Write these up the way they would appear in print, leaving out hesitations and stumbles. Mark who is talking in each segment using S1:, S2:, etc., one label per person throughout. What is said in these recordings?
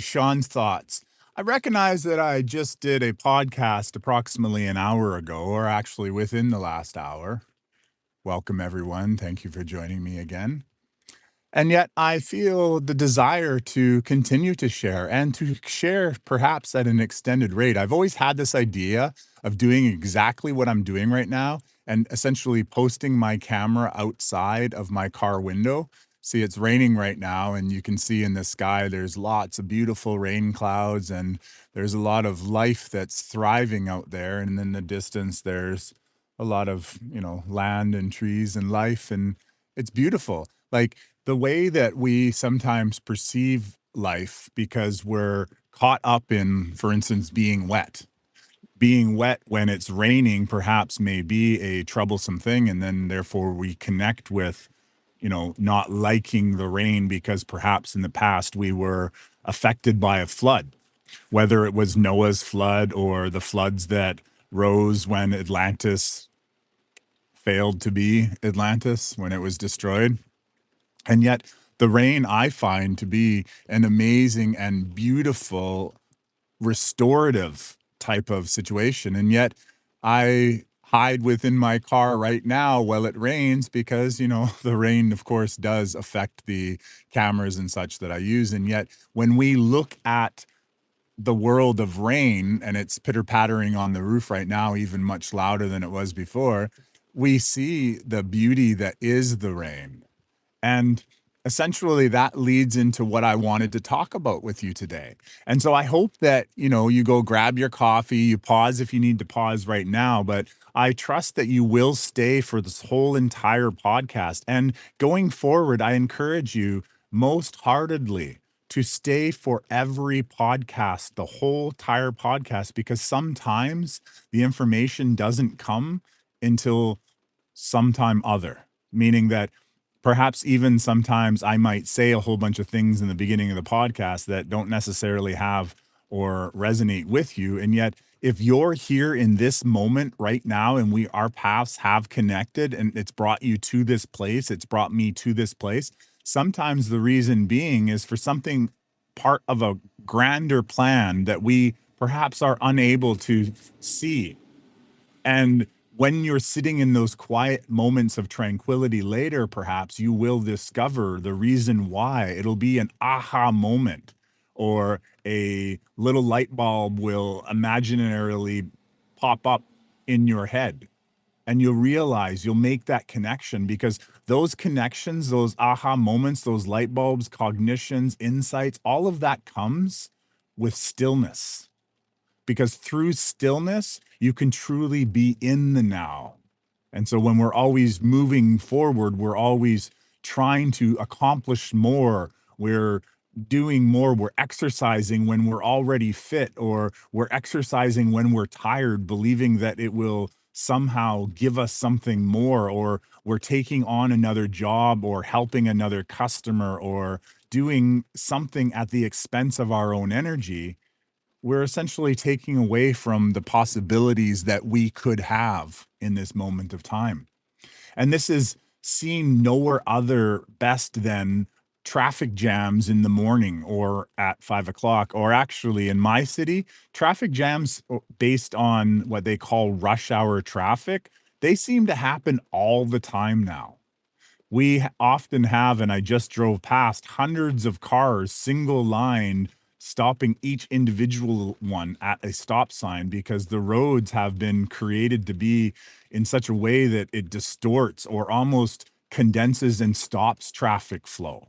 S1: Sean's thoughts. I recognize that I just did a podcast approximately an hour ago, or actually within the last hour. Welcome, everyone. Thank you for joining me again. And yet, I feel the desire to continue to share and to share perhaps at an extended rate. I've always had this idea of doing exactly what I'm doing right now and essentially posting my camera outside of my car window. See, it's raining right now, and you can see in the sky there's lots of beautiful rain clouds, and there's a lot of life that's thriving out there. And in the distance, there's a lot of, land and trees and life, and it's beautiful. Like, the way that we sometimes perceive life because we're caught up in, for instance, being wet. Being wet when it's raining perhaps may be a troublesome thing, and then therefore we connect with, not liking the rain because perhaps in the past we were affected by a flood, whether it was Noah's flood or the floods that rose when Atlantis failed to be Atlantis, when it was destroyed. And yet, the rain I find to be an amazing and beautiful restorative type of situation. And yet, I hide within my car right now while it rains because, the rain, of course, does affect the cameras and such that I use. And yet, when we look at the world of rain and it's pitter pattering on the roof right now, even much louder than it was before, we see the beauty that is the rain. And essentially, that leads into what I wanted to talk about with you today. And so I hope that, you go grab your coffee, you pause if you need to pause right now, but I trust that you will stay for this whole entire podcast. And going forward, I encourage you most heartedly to stay for every podcast, the whole entire podcast, because sometimes the information doesn't come until sometime other, meaning that perhaps even sometimes I might say a whole bunch of things in the beginning of the podcast that don't necessarily have or resonate with you. And yet, if you're here in this moment right now and our paths have connected and it's brought you to this place, it's brought me to this place, sometimes the reason being is for something part of a grander plan that we perhaps are unable to see. And when you're sitting in those quiet moments of tranquility later, perhaps you will discover the reason why. It'll be an aha moment, or a little light bulb will imaginarily pop up in your head. And you'll realize, you'll make that connection, because those connections, those aha moments, those light bulbs, cognitions, insights, all of that comes with stillness, because through stillness, you can truly be in the now. And so when we're always moving forward, we're always trying to accomplish more. We're doing more. We're exercising when we're already fit, or we're exercising when we're tired, believing that it will somehow give us something more, or we're taking on another job, or helping another customer, or doing something at the expense of our own energy. We're essentially taking away from the possibilities that we could have in this moment of time. And this is seen nowhere other best than traffic jams in the morning or at 5 o'clock, or actually in my city, traffic jams based on what they call rush hour traffic. They seem to happen all the time now. We often have, and I just drove past, hundreds of cars, single line, stopping each individual one at a stop sign, because the roads have been created to be in such a way that it distorts or almost condenses and stops traffic flow.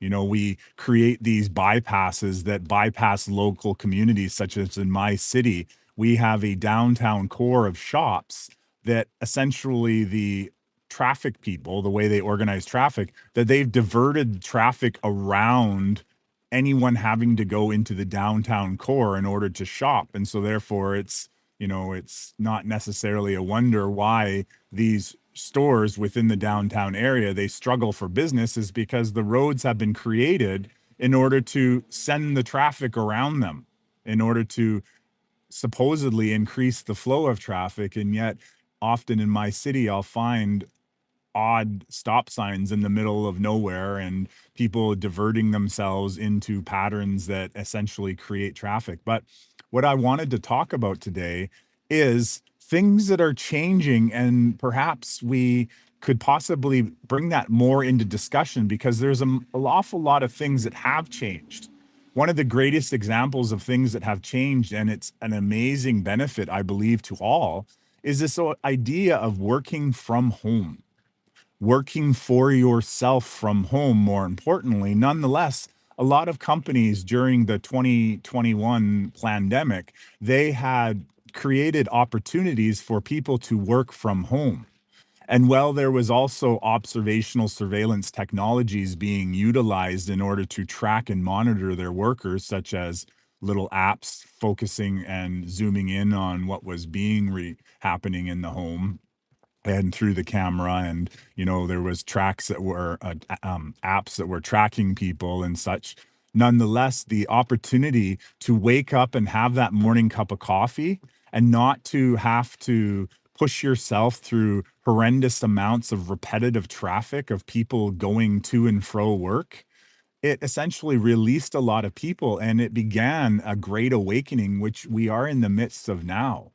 S1: We create these bypasses that bypass local communities, such as in my city. We have a downtown core of shops that essentially the traffic people, the way they organize traffic, that they've diverted traffic around anyone having to go into the downtown core in order to shop. And so therefore it's not necessarily a wonder why these stores within the downtown area, they struggle for business, is because the roads have been created in order to send the traffic around them, in order to supposedly increase the flow of traffic. And yet often in my city, I'll find odd stop signs in the middle of nowhere and people diverting themselves into patterns that essentially create traffic. But what I wanted to talk about today is things that are changing, and perhaps we could possibly bring that more into discussion because there's an awful lot of things that have changed. One of the greatest examples of things that have changed, and it's an amazing benefit, I believe, to all, is this idea of working from home, working for yourself from home, more importantly. Nonetheless, a lot of companies during the 2021 pandemic, they had created opportunities for people to work from home. And while there was also observational surveillance technologies being utilized in order to track and monitor their workers, such as little apps focusing and zooming in on what was being happening in the home and through the camera, and there was tracks that were apps that were tracking people and such. Nonetheless, the opportunity to wake up and have that morning cup of coffee and not to have to push yourself through horrendous amounts of repetitive traffic of people going to and fro work, it essentially released a lot of people, and it began a great awakening, which we are in the midst of now.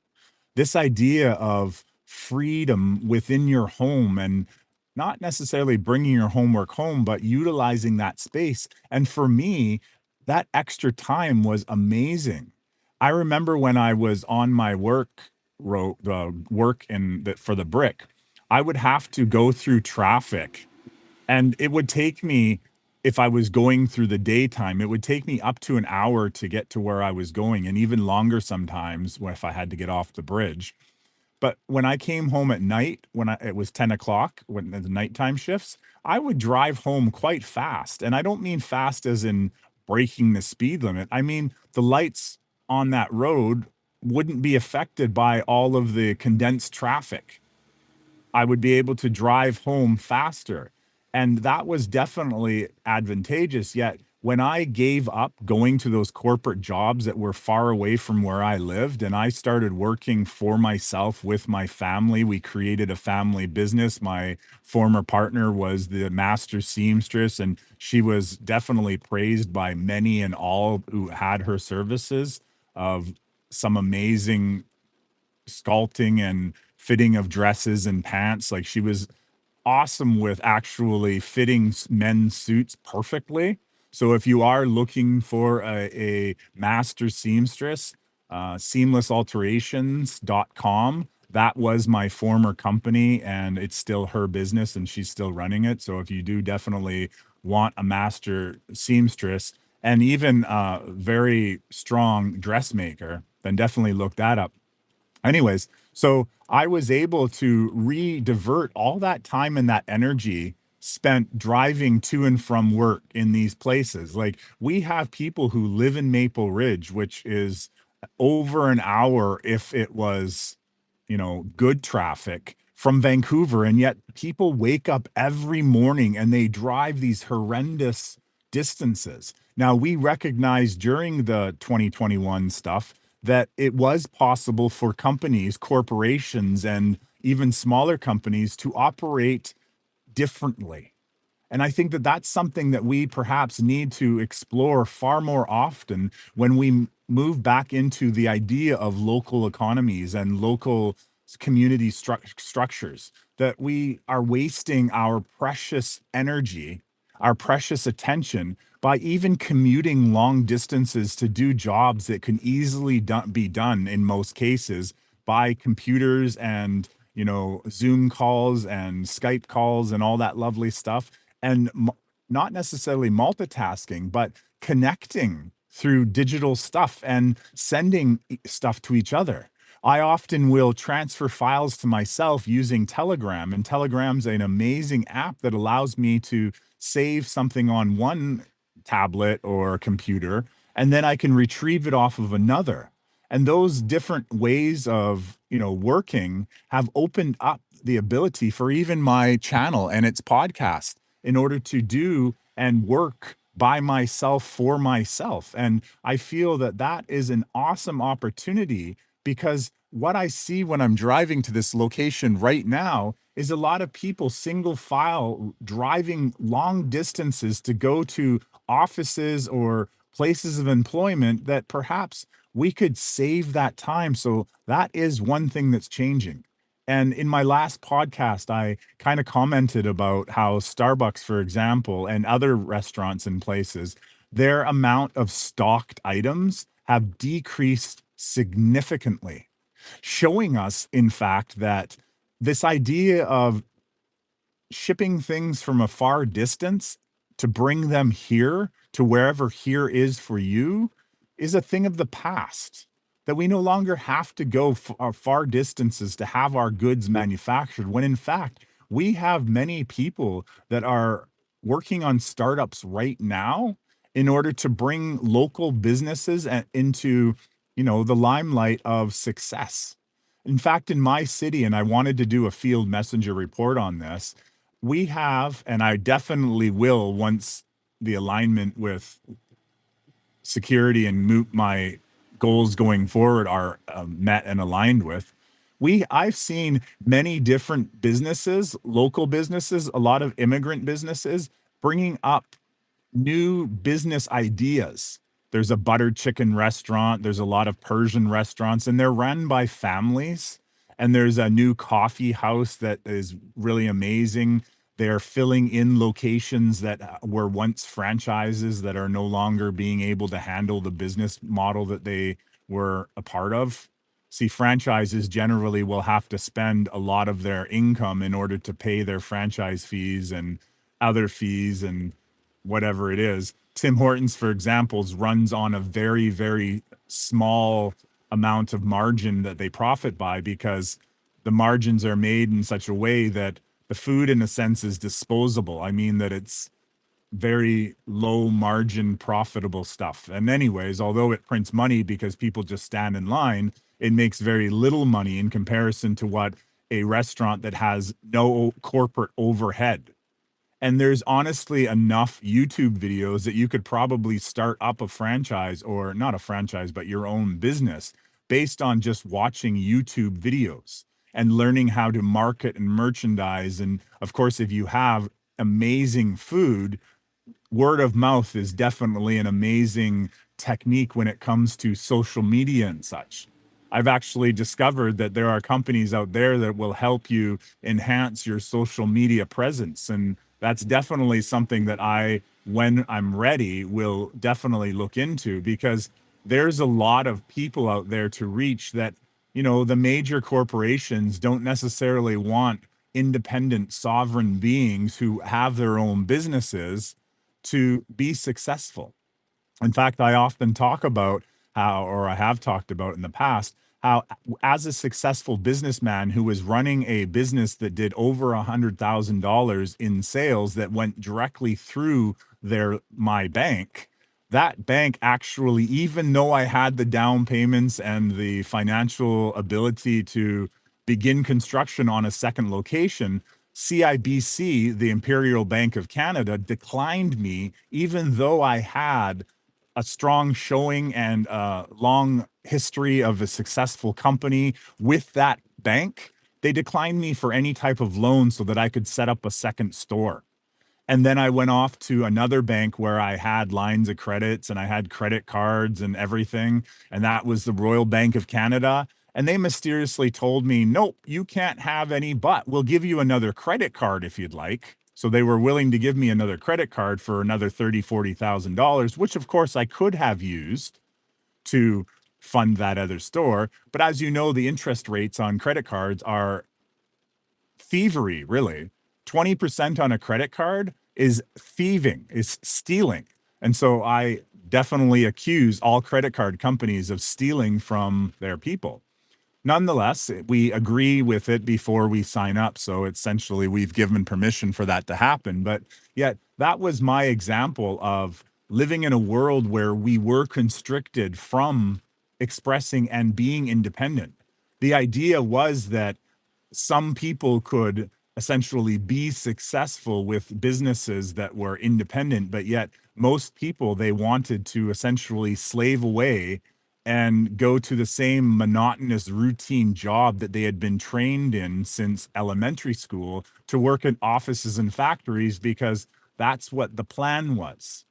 S1: This idea of freedom within your home, and not necessarily bringing your homework home, but utilizing that space. And for me, that extra time was amazing. I remember when I was on my work for the brick, I would have to go through traffic, and it would take me, if I was going through the daytime, it would take me up to an hour to get to where I was going, and even longer sometimes if I had to get off the bridge. But when I came home at night, it was 10 o'clock, when the nighttime shifts, I would drive home quite fast. And I don't mean fast as in breaking the speed limit. I mean, the lights on that road wouldn't be affected by all of the condensed traffic. I would be able to drive home faster. And that was definitely advantageous. Yet when I gave up going to those corporate jobs that were far away from where I lived, and I started working for myself with my family, we created a family business. My former partner was the master seamstress, and she was definitely praised by many and all who had her services of some amazing sculpting and fitting of dresses and pants. Like, she was awesome with actually fitting men's suits perfectly. So if you are looking for a master seamstress, seamlessalterations.com, that was my former company, and it's still her business and she's still running it. So if you do definitely want a master seamstress and even a very strong dressmaker, then definitely look that up. Anyways, so I was able to divert all that time and that energy spent driving to and from work in these places. Like, we have people who live in Maple Ridge, which is over an hour if it was, good traffic from Vancouver. And yet people wake up every morning and they drive these horrendous distances. Now, we recognize during the 2021 stuff that it was possible for companies, corporations, and even smaller companies to operate differently. And I think that that's something that we perhaps need to explore far more often when we move back into the idea of local economies and local community structures, that we are wasting our precious energy, our precious attention by even commuting long distances to do jobs that can easily be done in most cases by computers and Zoom calls and Skype calls and all that lovely stuff, and not necessarily multitasking, but connecting through digital stuff and sending stuff to each other. I often will transfer files to myself using Telegram, and Telegram's an amazing app that allows me to save something on one tablet or computer, and then I can retrieve it off of another. And those different ways of, working have opened up the ability for even my channel and its podcast in order to do and work by myself for myself. And I feel that that is an awesome opportunity because what I see when I'm driving to this location right now is a lot of people single file driving long distances to go to offices or places of employment that perhaps we could save that time. So that is one thing that's changing. And in my last podcast, I kind of commented about how Starbucks, for example, and other restaurants and places, their amount of stocked items have decreased significantly, showing us, in fact, that this idea of shipping things from a far distance to bring them here to wherever here is for you is a thing of the past. That we no longer have to go far distances to have our goods manufactured, when in fact, we have many people that are working on startups right now in order to bring local businesses into, the limelight of success. In fact, in my city, and I wanted to do a field messenger report on this, we have, and I definitely will once the alignment with security and my goals going forward are met and aligned with. I've seen many different businesses, local businesses, a lot of immigrant businesses bringing up new business ideas. There's a buttered chicken restaurant, there's a lot of Persian restaurants, and they're run by families. And there's a new coffee house that is really amazing. They're filling in locations that were once franchises that are no longer being able to handle the business model that they were a part of. See, franchises generally will have to spend a lot of their income in order to pay their franchise fees and other fees and whatever it is. Tim Hortons, for example, runs on a very, very small amount of margin that they profit by because the margins are made in such a way that the food, in a sense, is disposable. I mean, that it's very low margin profitable stuff. And, anyways, although it prints money because people just stand in line, it makes very little money in comparison to what a restaurant that has no corporate overhead. And there's honestly enough YouTube videos that you could probably start up a franchise, or not a franchise, but your own business based on just watching YouTube videos and learning how to market and merchandise. And of course, if you have amazing food, word of mouth is definitely an amazing technique when it comes to social media and such. I've actually discovered that there are companies out there that will help you enhance your social media presence. And that's definitely something that when I'm ready, will definitely look into, because there's a lot of people out there to reach that, the major corporations don't necessarily want independent sovereign beings who have their own businesses to be successful. In fact, I often talk about how, or I have talked about in the past, how as a successful businessman who was running a business that did over $100,000 in sales that went directly through my bank, that bank actually, even though I had the down payments and the financial ability to begin construction on a second location, CIBC, the Imperial Bank of Canada, declined me, even though I had a strong showing and a long history of a successful company with that bank. They declined me for any type of loan so that I could set up a second store. And then I went off to another bank where I had lines of credits and I had credit cards and everything. And that was the Royal Bank of Canada. And they mysteriously told me, nope, you can't have any, but we'll give you another credit card if you'd like. So they were willing to give me another credit card for another $30,000, $40,000, which of course I could have used to fund that other store. But as you know, the interest rates on credit cards are thievery, really. 20% on a credit card is thieving, is stealing. And so I definitely accuse all credit card companies of stealing from their people. Nonetheless, we agree with it before we sign up. So essentially, we've given permission for that to happen. But yet, that was my example of living in a world where we were constricted from expressing and being independent. The idea was that some people could essentially be successful with businesses that were independent, but yet most people, they wanted to essentially slave away and go to the same monotonous routine job that they had been trained in since elementary school to work in offices and factories because that's what the plan was.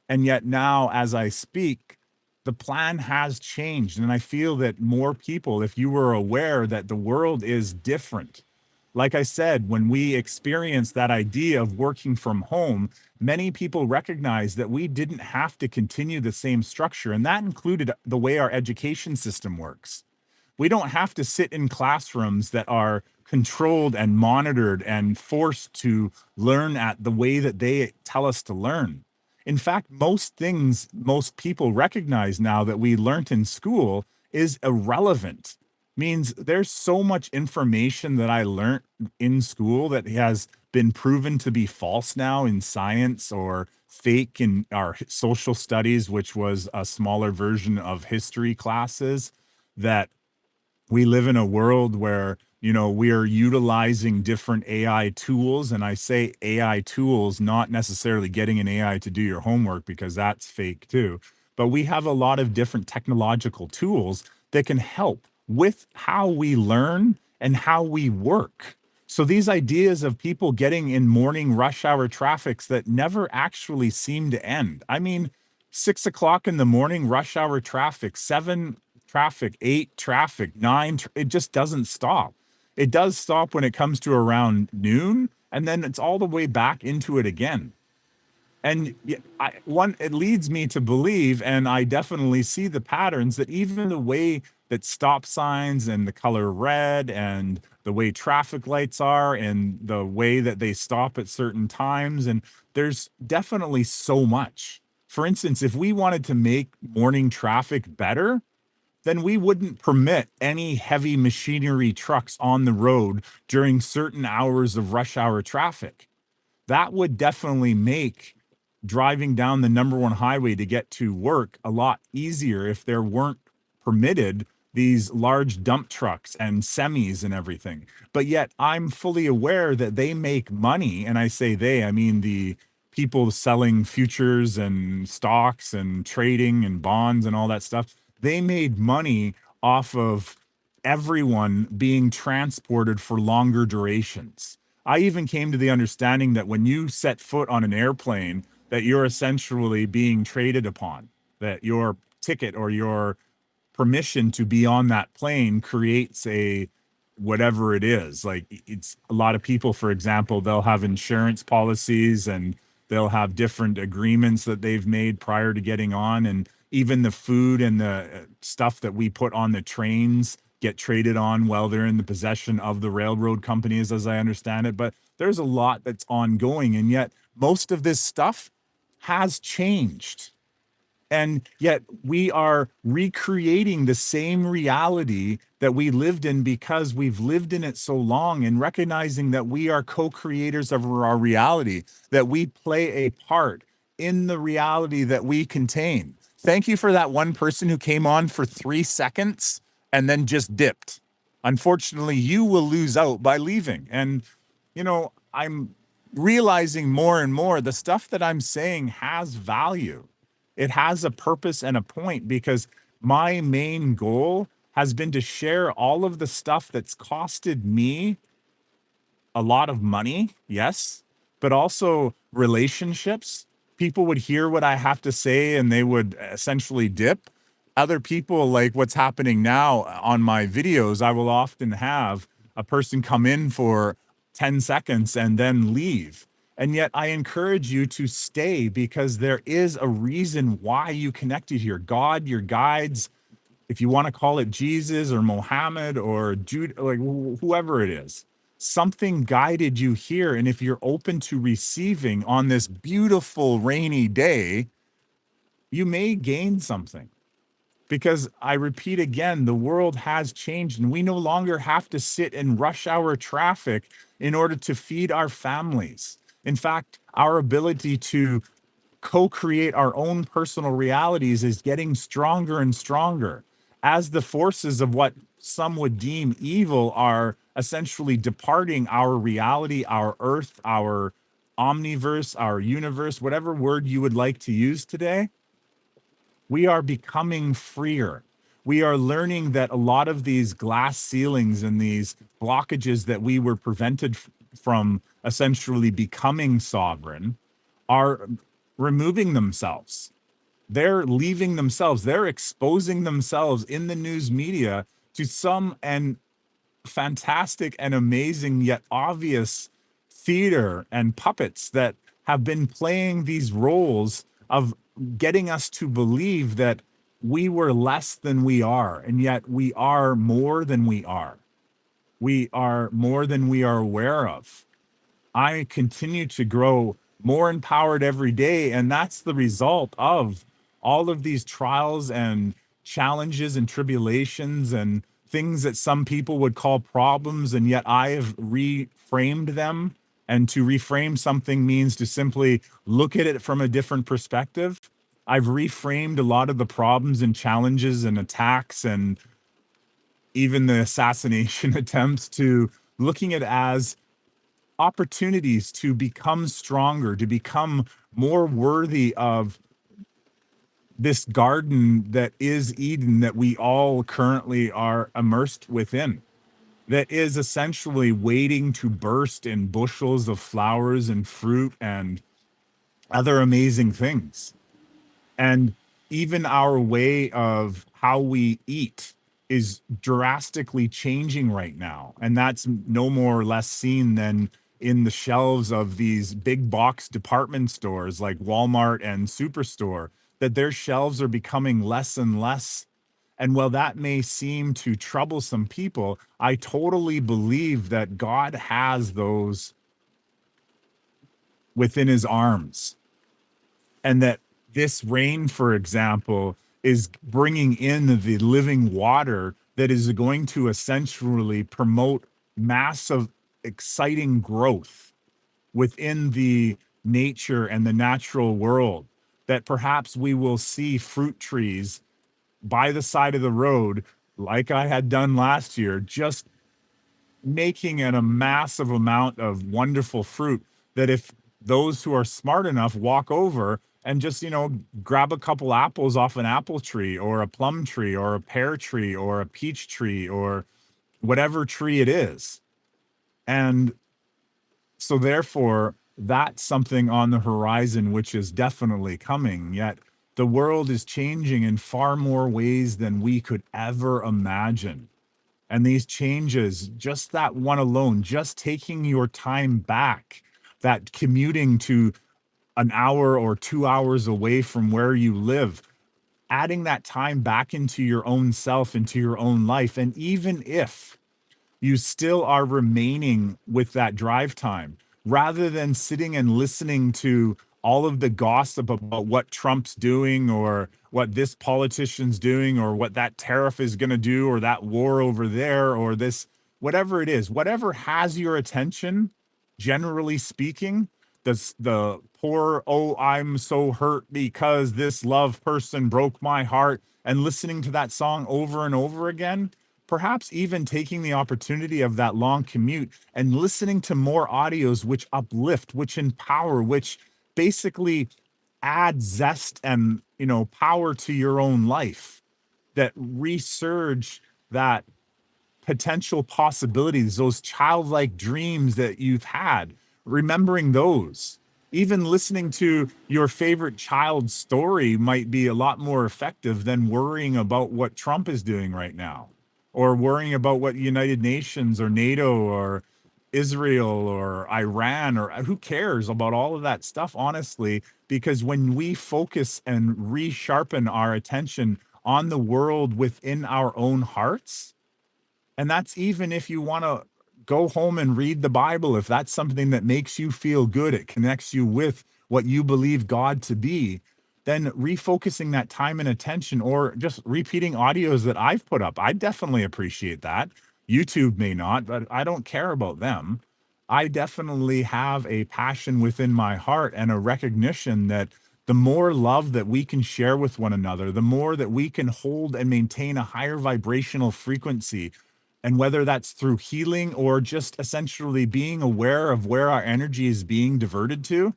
S1: And yet now, as I speak, the plan has changed. And I feel that more people, if you were aware that the world is different, like I said, when we experienced that idea of working from home, many people recognized that we didn't have to continue the same structure. And that included the way our education system works. We don't have to sit in classrooms that are controlled and monitored and forced to learn at the way that they tell us to learn. In fact, most things most people recognize now that we learned in school is irrelevant. Means there's so much information that I learned in school that has been proven to be false now in science or fake in our social studies, which was a smaller version of history classes, that we live in a world where, we are utilizing different AI tools. And I say AI tools, not necessarily getting an AI to do your homework because that's fake too. But we have a lot of different technological tools that can help with how we learn and how we work. So these ideas of people getting in morning rush hour traffics that never actually seem to end. I mean, 6 o'clock in the morning, rush hour traffic, seven traffic, eight traffic, nine, it just doesn't stop. It does stop when it comes to around noon, and then it's all the way back into it again. And it leads me to believe, and I definitely see the patterns that even the way that stop signs and the color red and the way traffic lights are and the way that they stop at certain times, and there's definitely so much. For instance, if we wanted to make morning traffic better, then we wouldn't permit any heavy machinery trucks on the road during certain hours of rush hour traffic. That would definitely make driving down the number one highway to get to work a lot easier if there weren't permitted these large dump trucks and semis and everything. But yet I'm fully aware that they make money. And I say they, I mean the people selling futures and stocks and trading and bonds and all that stuff. They made money off of everyone being transported for longer durations. I even came to the understanding that when you set foot on an airplane, that you're essentially being traded upon, that your ticket or your permission to be on that plane creates a whatever it is. Like it's a lot of people, for example, they'll have insurance policies and they'll have different agreements that they've made prior to getting on. And even the food and the stuff that we put on the trains get traded on while they're in the possession of the railroad companies, as I understand it. But there's a lot that's ongoing. And yet most of this stuff has changed. And yet we are recreating the same reality that we lived in because we've lived in it so long, and recognizing that we are co-creators of our reality, that we play a part in the reality that we contain. Thank you for that one person who came on for 3 seconds and then just dipped. Unfortunately, you will lose out by leaving. And, I'm realizing more and more the stuff that I'm saying has value. It has a purpose and a point because my main goal has been to share all of the stuff that's costed me a lot of money, yes, but also relationships. People would hear what I have to say and they would essentially dip. Other people, like what's happening now on my videos, I will often have a person come in for 10 seconds and then leave. And yet I encourage you to stay because there is a reason why you connected here. God, your guides, if you want to call it Jesus or Mohammed or Jude, like whoever it is, something guided you here. And if you're open to receiving on this beautiful rainy day, you may gain something. Because I repeat again, the world has changed and we no longer have to sit in rush hour traffic in order to feed our families. In fact, our ability to co-create our own personal realities is getting stronger and stronger as the forces of what some would deem evil are essentially departing our reality, our earth, our omniverse, our universe, whatever word you would like to use today. We are becoming freer. we are learning that a lot of these glass ceilings and these blockages that we were prevented from essentially becoming sovereign are removing themselves. They're leaving themselves. They're exposing themselves in the news media to some and fantastic and amazing yet obvious theater and puppets that have been playing these roles of getting us to believe that we were less than we are, and yet we are more than we are. We are more than we are aware of. I continue to grow more empowered every day. And that's the result of all of these trials and challenges and tribulations and things that some people would call problems. And yet I have reframed them. And to reframe something means to simply look at it from a different perspective. I've reframed a lot of the problems and challenges and attacks and even the assassination attempts to looking at it as opportunities to become stronger, to become more worthy of this garden that is Eden that we all currently are immersed within, that is essentially waiting to burst in bushels of flowers and fruit and other amazing things. And even our way of how we eat is drastically changing right now. And that's no more or less seen than in the shelves of these big box department stores like Walmart and Superstore, that their shelves are becoming less and less. And while that may seem to trouble some people, I totally believe that God has those within his arms, and that this rain, for example, is bringing in the living water that is going to essentially promote massive, exciting growth within the nature and the natural world. That perhaps we will see fruit trees by the side of the road, like I had done last year, just making it a massive amount of wonderful fruit that if those who are smart enough walk over and just, grab a couple apples off an apple tree or a plum tree or a pear tree or a peach tree or whatever tree it is. And so therefore, that's something on the horizon which is definitely coming. Yet the world is changing in far more ways than we could ever imagine. And these changes, just that one alone, just taking your time back, that commuting to an hour or 2 hours away from where you live, adding that time back into your own self, into your own life. And even if you still are remaining with that drive time rather than sitting and listening to all of the gossip about what Trump's doing or what this politician's doing or what that tariff is going to do or that war over there or this, whatever it is, whatever has your attention, generally speaking, the poor, oh, I'm so hurt because this love person broke my heart, and listening to that song over and over again, perhaps even taking the opportunity of that long commute and listening to more audios which uplift, which empower, which basically add zest and, power to your own life, that resurge that potential possibilities, those childlike dreams that you've had, remembering those. Even listening to your favorite child's story might be a lot more effective than worrying about what Trump is doing right now, or worrying about what United Nations or NATO or Israel or Iran, or who cares about all of that stuff, honestly, because when we focus and resharpen our attention on the world within our own hearts, and that's even if you want to go home and read the Bible, if that's something that makes you feel good, it connects you with what you believe God to be, then refocusing that time and attention or just repeating audios that I've put up. I definitely appreciate that. YouTube may not, but I don't care about them. I definitely have a passion within my heart and a recognition that the more love that we can share with one another, the more that we can hold and maintain a higher vibrational frequency, and whether that's through healing or just essentially being aware of where our energy is being diverted to.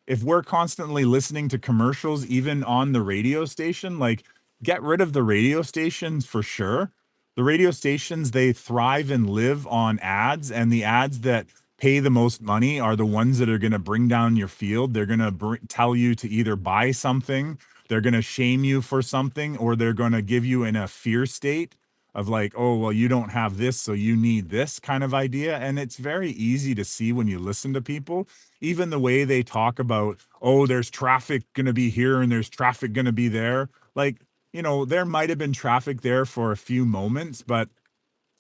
S1: If we're constantly listening to commercials, even on the radio station, like get rid of the radio stations for sure. The radio stations, they thrive and live on ads, and the ads that pay the most money are the ones that are going to bring down your field. They're going to tell you to either buy something, they're going to shame you for something, or they're going to give you in a fear state of like, oh, well, you don't have this, so you need this kind of idea. And it's very easy to see when you listen to people, even the way they talk about, oh, there's traffic going to be here and there's traffic going to be there. Like, there might have been traffic there for a few moments, but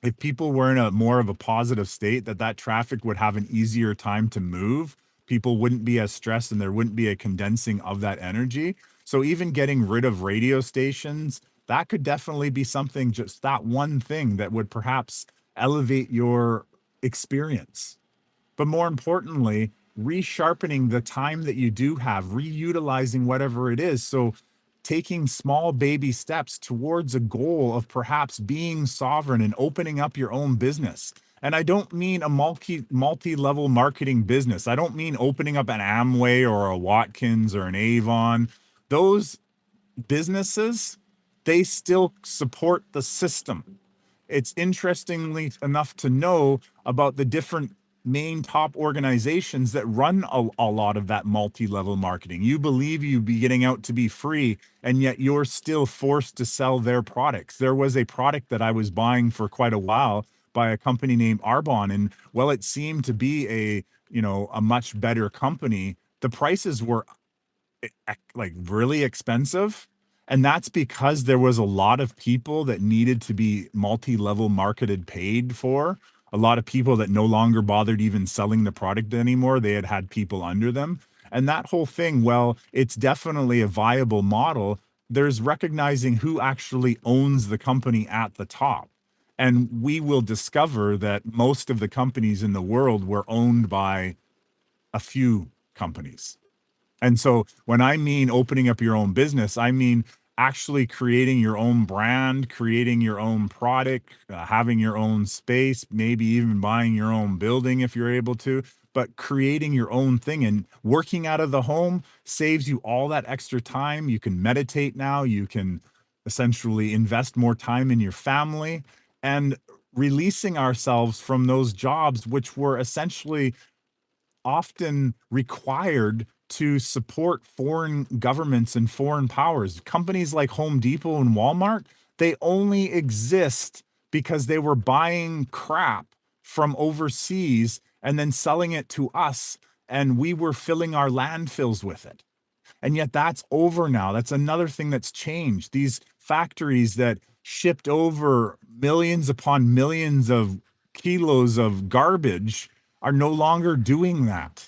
S1: if people were in a more of a positive state, that traffic would have an easier time to move. People wouldn't be as stressed and there wouldn't be a condensing of that energy. So even getting rid of radio stations, that could definitely be something, just that one thing that would perhaps elevate your experience. But more importantly, resharpening the time that you do have, reutilizing whatever it is. So taking small baby steps towards a goal of perhaps being sovereign and opening up your own business. And I don't mean a multi-level marketing business. I don't mean opening up an Amway or a Watkins or an Avon. Those businesses, they still support the system. It's interestingly enough to know about the different main top organizations that run a lot of that multi-level marketing. You believe you be getting out to be free, and yet you're still forced to sell their products. There was a product that I was buying for quite a while by a company named Arbonne, and well, it seemed to be a much better company. The prices were like really expensive. And that's because there was a lot of people that needed to be multi-level marketed paid for. A lot of people that no longer bothered even selling the product anymore. They had people under them. And that whole thing, well, it's definitely a viable model. There's recognizing who actually owns the company at the top. And we will discover that most of the companies in the world were owned by a few companies. And so when I mean opening up your own business, I mean actually creating your own brand, creating your own product, having your own space, maybe even buying your own building if you're able to, but creating your own thing and working out of the home saves you all that extra time. You can meditate now, you can essentially invest more time in your family and releasing ourselves from those jobs, which were essentially often required to support foreign governments and foreign powers. Companies like Home Depot and Walmart, they only exist because they were buying crap from overseas and then selling it to us, and we were filling our landfills with it. And yet that's over now. That's another thing that's changed. These factories that shipped over millions upon millions of kilos of garbage are no longer doing that.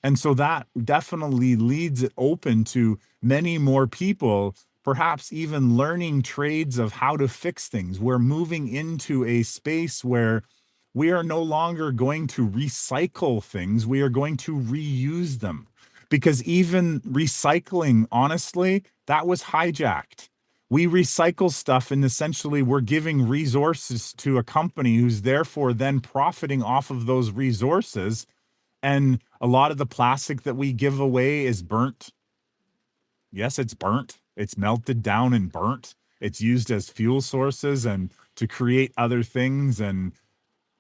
S1: And so that definitely leads it open to many more people, perhaps even learning trades of how to fix things. We're moving into a space where we are no longer going to recycle things, we are going to reuse them. Because even recycling, honestly, that was hijacked. We recycle stuff and essentially we're giving resources to a company who's therefore then profiting off of those resources, and a lot of the plastic that we give away is burnt. Yes, it's burnt. It's melted down and burnt. It's used as fuel sources and to create other things. And,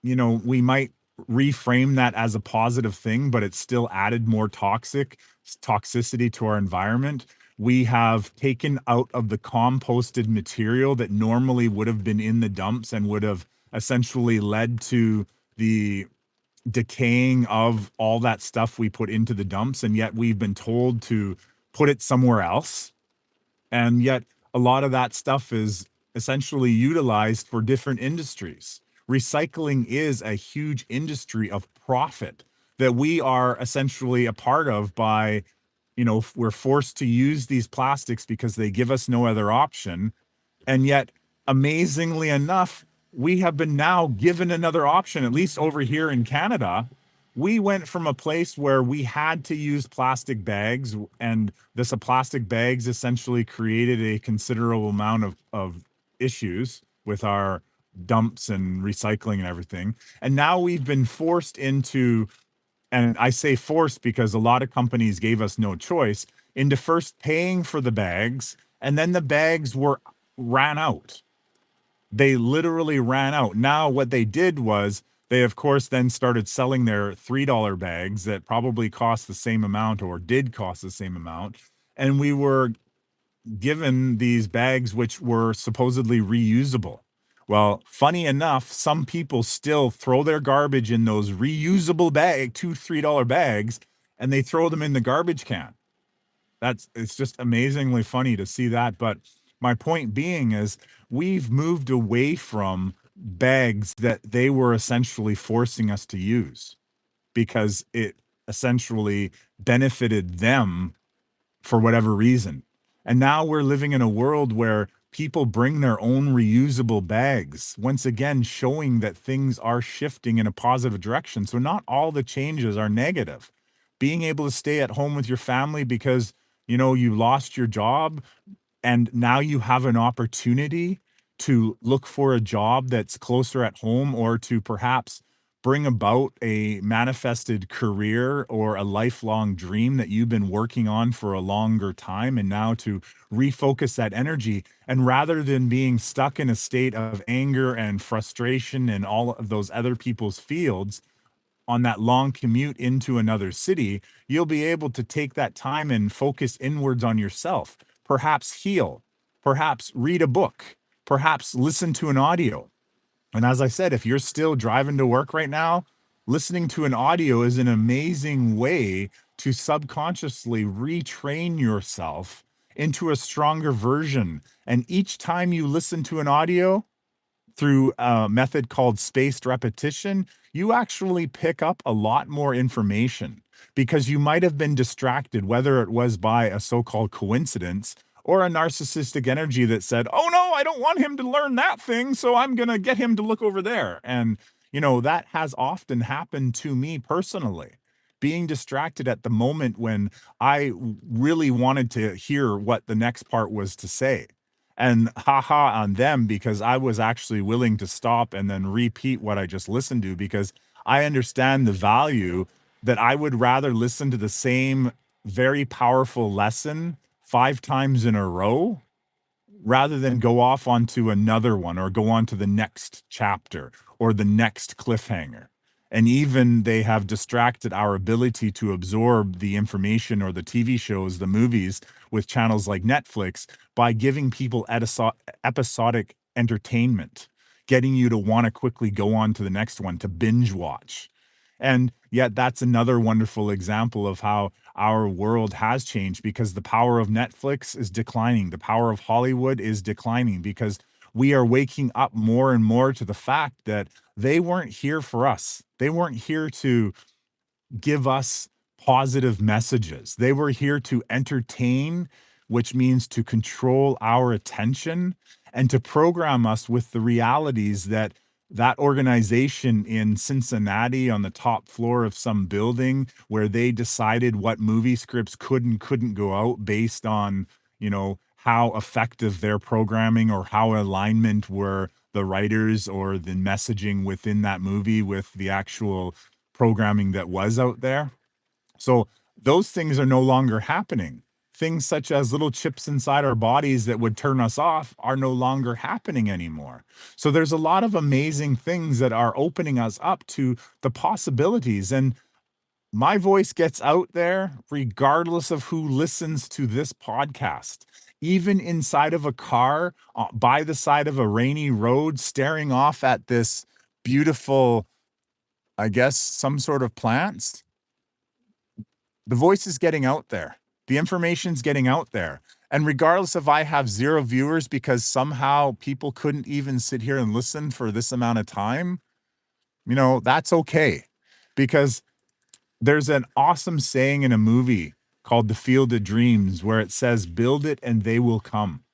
S1: we might reframe that as a positive thing, but it's still added more toxicity to our environment. We have taken out of the composted material that normally would have been in the dumps and would have essentially led to the decaying of all that stuff we put into the dumps, and yet we've been told to put it somewhere else. And yet a lot of that stuff is essentially utilized for different industries. Recycling is a huge industry of profit that we are essentially a part of by, we're forced to use these plastics because they give us no other option. And yet, amazingly enough, we have been now given another option, at least over here in Canada. We went from a place where we had to use plastic bags, and this plastic bags essentially created a considerable amount of issues with our dumps and recycling and everything. And now we've been forced into, and I say forced because a lot of companies gave us no choice, into first paying for the bags And then the bags were ran out. They literally ran out. Now, what they did was they, of course, then started selling their $3 bags that probably cost the same amount or did cost the same amount. And we were given these bags which were supposedly reusable. Well, funny enough, some people still throw their garbage in those reusable bag, $2, $3 bags, and they throw them in the garbage can. It's just amazingly funny to see that. But my point being is we've moved away from bags that they were essentially forcing us to use because it essentially benefited them for whatever reason. And now we're living in a world where people bring their own reusable bags, once again, showing that things are shifting in a positive direction. So, not all the changes are negative. Being able to stay at home with your family because, you lost your job and now you have an opportunity to look for a job that's closer at home or to perhaps bring about a manifested career or a lifelong dream that you've been working on for a longer time and now to refocus that energy and rather than being stuck in a state of anger and frustration and all of those other people's fields on that long commute into another city, you'll be able to take that time and focus inwards on yourself, perhaps heal, perhaps read a book, perhaps listen to an audio. And as I said, if you're still driving to work right now, listening to an audio is an amazing way to subconsciously retrain yourself into a stronger version. And each time you listen to an audio, through a method called spaced repetition, you actually pick up a lot more information because you might have been distracted, whether it was by a so called coincidence or a narcissistic energy that said, oh no, I don't want him to learn that thing. So I'm going to get him to look over there. And, that has often happened to me personally. Being distracted at the moment when I really wanted to hear what the next part was to say and haha on them because I was actually willing to stop and then repeat what I just listened to because I understand the value that I would rather listen to the same very powerful lesson 5 times in a row rather than go off onto another one or go on to the next chapter or the next cliffhanger. And even they have distracted our ability to absorb the information or the TV shows, the movies with channels like Netflix by giving people episodic entertainment, getting you to want to quickly go on to the next one to binge watch. And yet, that's another wonderful example of how our world has changed because the power of Netflix is declining. The power of Hollywood is declining because we are waking up more and more to the fact that they weren't here for us. They weren't here to give us positive messages. They were here to entertain, which means to control our attention and to program us with the realities that that organization in Cincinnati on the top floor of some building where they decided what movie scripts could and couldn't go out based on, how effective their programming or how alignment were the writers or the messaging within that movie with the actual programming that was out there. So those things are no longer happening. Things such as little chips inside our bodies that would turn us off are no longer happening anymore. So there's a lot of amazing things that are opening us up to the possibilities. And my voice gets out there regardless of who listens to this podcast. Even inside of a car, by the side of a rainy road, staring off at this beautiful, I guess, some sort of plants, the voice is getting out there. The information's getting out there. And regardless if I have 0 viewers because somehow people couldn't even sit here and listen for this amount of time, that's okay. Because there's an awesome saying in a movie called The Field of Dreams where it says, build it and they will come.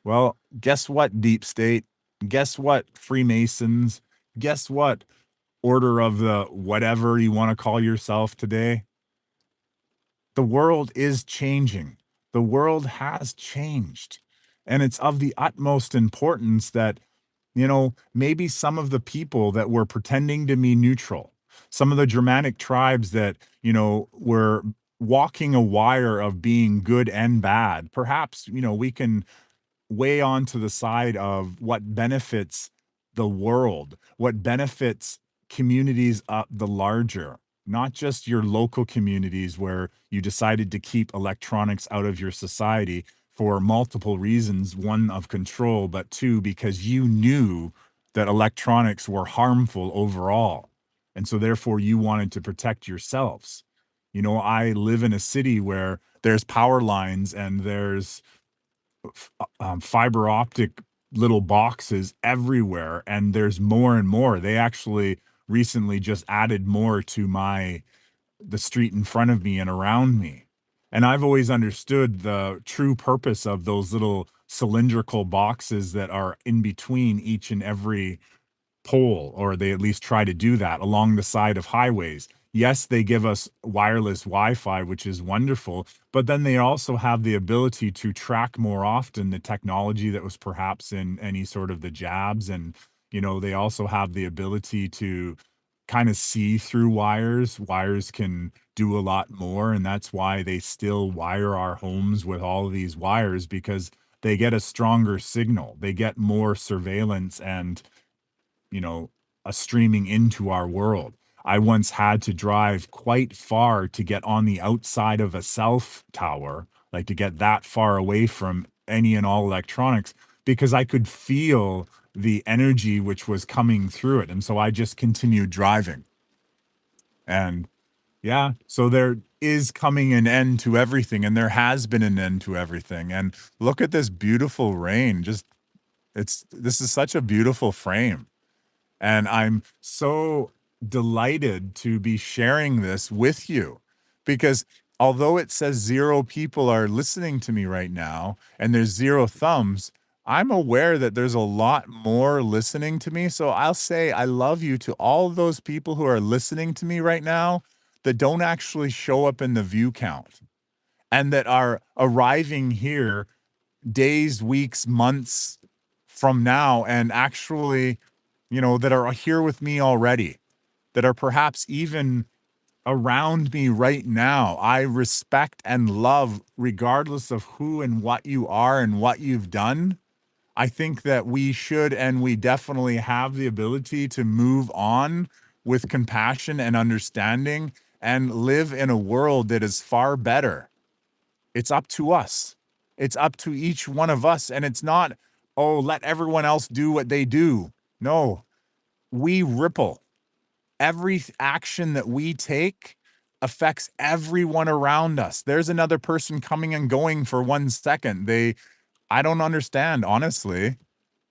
S1: Well, guess what, Deep State? Guess what, Freemasons? Guess what, Order of the whatever you want to call yourself today? The world is changing. The world has changed. And it's of the utmost importance that, maybe some of the people that were pretending to be neutral, some of the Germanic tribes that, were walking a wire of being good and bad. Perhaps, we can way onto the side of what benefits the world, what benefits communities up the larger, not just your local communities where you decided to keep electronics out of your society for multiple reasons. One, of control, but two, because you knew that electronics were harmful overall. And so therefore you wanted to protect yourselves. I live in a city where there's power lines and there's fiber optic little boxes everywhere, and there's more and more. They actually recently just added more to the street in front of me and around me. And I've always understood the true purpose of those little cylindrical boxes that are in between each and every pole, or they at least try to do that along the side of highways. Yes, they give us wireless Wi-Fi, which is wonderful, but then they also have the ability to track more often the technology that was perhaps in any sort of the jabs. And, they also have the ability to kind of see through wires. Wires can do a lot more, and that's why they still wire our homes with all of these wires, because they get a stronger signal. They get more surveillance and you know, a streaming into our world. I once had to drive quite far to get on the outside of a self tower, like to get that far away from any and all electronics, because I could feel the energy which was coming through it. And so I just continued driving. And yeah, so there is coming an end to everything, and there has been an end to everything. And look at this beautiful rain. This is such a beautiful frame. And I'm so delighted to be sharing this with you, because although it says 0 people are listening to me right now and there's 0 thumbs, I'm aware that there's a lot more listening to me. So I'll say I love you to all of those people who are listening to me right now that don't actually show up in the view count and that are arriving here days, weeks, months from now, and actually, that are here with me already, that are perhaps even around me right now. I respect and love, regardless of who and what you are and what you've done. I think that we should, and we definitely have the ability to move on with compassion and understanding and live in a world that is far better. It's up to us. It's up to each one of us. And it's not, oh, let everyone else do what they do. No, we ripple. Every action that we take affects everyone around us. There's another person coming and going for 1 second. I don't understand, honestly.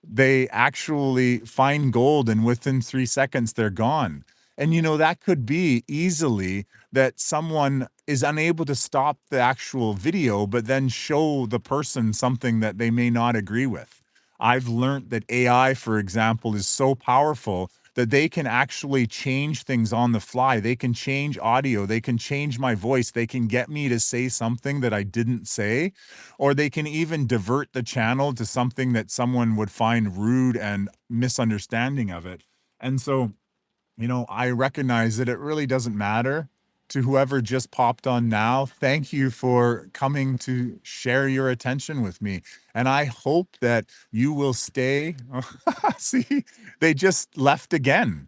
S1: They actually find gold, and within 3 seconds they're gone. And that could be easily that someone is unable to stop the actual video, but then show the person something that they may not agree with. I've learned that AI, for example, is so powerful that they can actually change things on the fly. They can change audio, they can change my voice, they can get me to say something that I didn't say, or they can even divert the channel to something that someone would find rude and misunderstanding of it. And so, I recognize that it really doesn't matter to whoever just popped on now. Thank you for coming to share your attention with me. And I hope that you will stay. See, they just left again.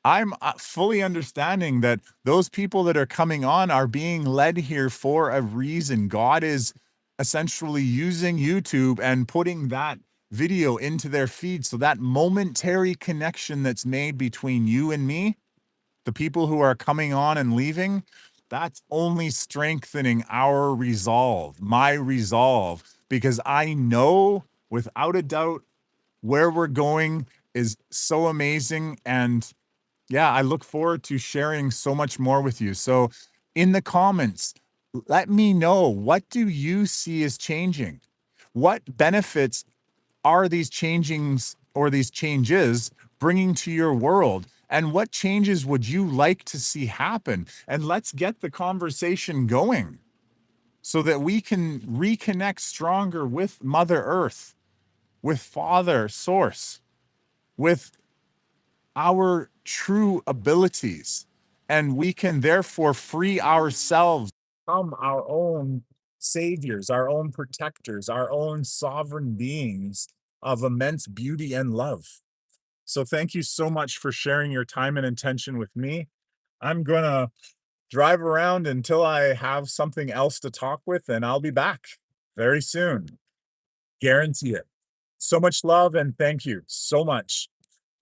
S1: I'm fully understanding that those people that are coming on are being led here for a reason. God is essentially using YouTube and putting that video into their feed. So that momentary connection that's made between you and me, the people who are coming on and leaving, that's only strengthening our resolve, my resolve, because I know without a doubt where we're going is so amazing. And yeah, I look forward to sharing so much more with you. So in the comments, let me know, what do you see as changing? What benefits are these changings or these changes bringing to your world? And what changes would you like to see happen? And let's get the conversation going so that we can reconnect stronger with Mother Earth, with Father Source, with our true abilities. And we can therefore free ourselves become our own saviors, our own protectors, our own sovereign beings of immense beauty and love. So thank you so much for sharing your time and intention with me. I'm going to drive around until I have something else to talk with, and I'll be back very soon. Guarantee it. So much love and thank you so much.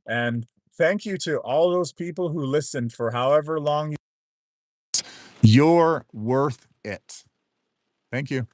S1: And thank you to all those people who listened for however long. You're worth it. Thank you.